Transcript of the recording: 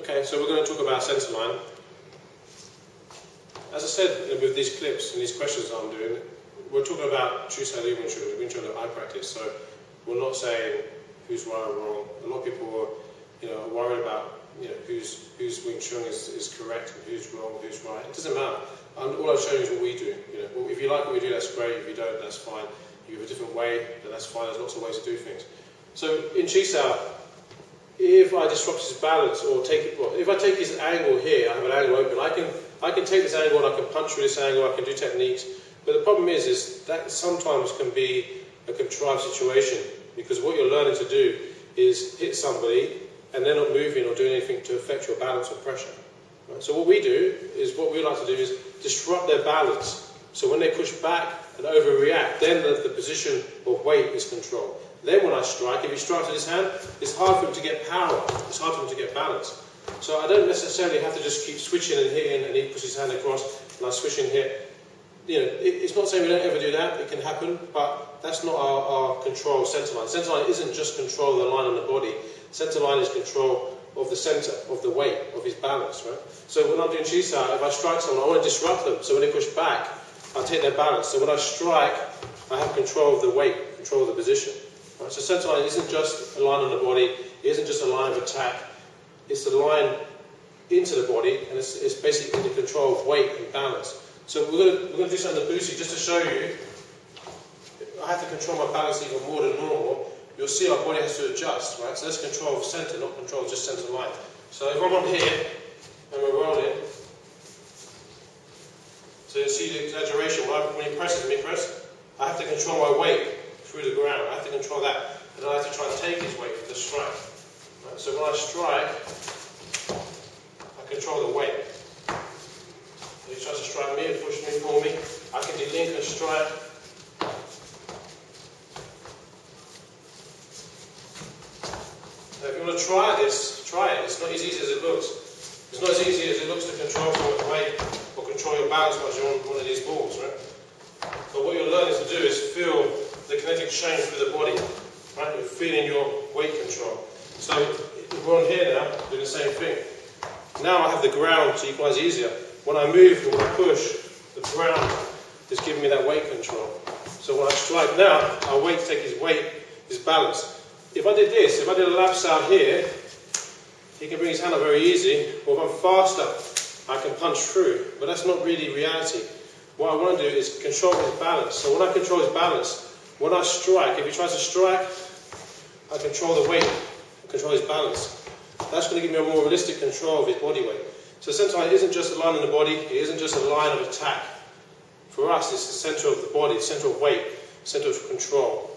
Okay, so we're going to talk about centre line. As I said with these clips and these questions that I'm doing, we're talking about Wing Chun, the Wing Chun that I practice. So we're not saying who's right or wrong. A lot of people are worried about whose Wing Chun is correct and who's wrong, who's right. It doesn't matter. All I'm showing you is what we do. Well, if you like what we do, that's great. If you don't, that's fine. If you have a different way, then that's fine. There's lots of ways to do things. So in Chi-Sao, if I disrupt his balance or if I take his angle here, I have an angle open, I can take this angle and I can punch through this angle, I can do techniques. But the problem is that sometimes can be a contrived situation, because what you're learning to do is hit somebody and they're not moving or doing anything to affect your balance or pressure. Right? So what we like to do is disrupt their balance. So when they push back and overreact, then the position of weight is controlled. Then when I strike, if he strikes with his hand, it's hard for him to get power. It's hard for him to get balance. So I don't necessarily have to just keep switching and hitting, and he puts his hand across, and I switch and hit. It's not saying we don't ever do that. It can happen, but that's not our control of centre line. Centre line isn't just control of the line on the body. Centre line is control of the centre, of the weight, of his balance, right? So when I'm doing Chi-Sao, if I strike someone, I want to disrupt them. So when they push back, I take their balance. So when I strike, I have control of the weight, control of the position. Right? So centre line isn't just a line on the body. It isn't just a line of attack. It's a line into the body, and it's basically in the control of weight and balance. So we're going to do something in the Bosu just to show you. I have to control my balance even more than normal. You'll see our body has to adjust, right? So that's control of centre, not control of just centre line. So if I'm on here and we're rolling, so you'll see the exaggeration. When he presses me, I have to control my weight through the ground. I have to control that, and then I have to try and take his weight for the strike. Right? So when I strike, I control the weight. He tries to strike me and push me, pull me. I can delink and strike. Now if you want to try this, try it. It's not as easy as it looks. It's not as easy as it looks to control your weight or control your balance once you're on one of these balls, right? But what you're learning to do is feel the kinetic change through the body, right? You're feeling your weight control. So we're on here now, doing the same thing. Now I have the ground to equalize easier. When I move and when I push, the ground is giving me that weight control. So when I strike now, I wait to take his weight, his balance. If I did this, if I did a lapse out here, he can bring his hand up very easy. Or if I'm faster, I can punch through. But that's not really reality. What I want to do is control his balance. So when I control his balance, when I strike, if he tries to strike, I control the weight, I control his balance. That's going to give me a more realistic control of his body weight. So centre line isn't just a line in the body, it isn't just a line of attack. For us, it's the centre of the body, the centre of weight, centre of control.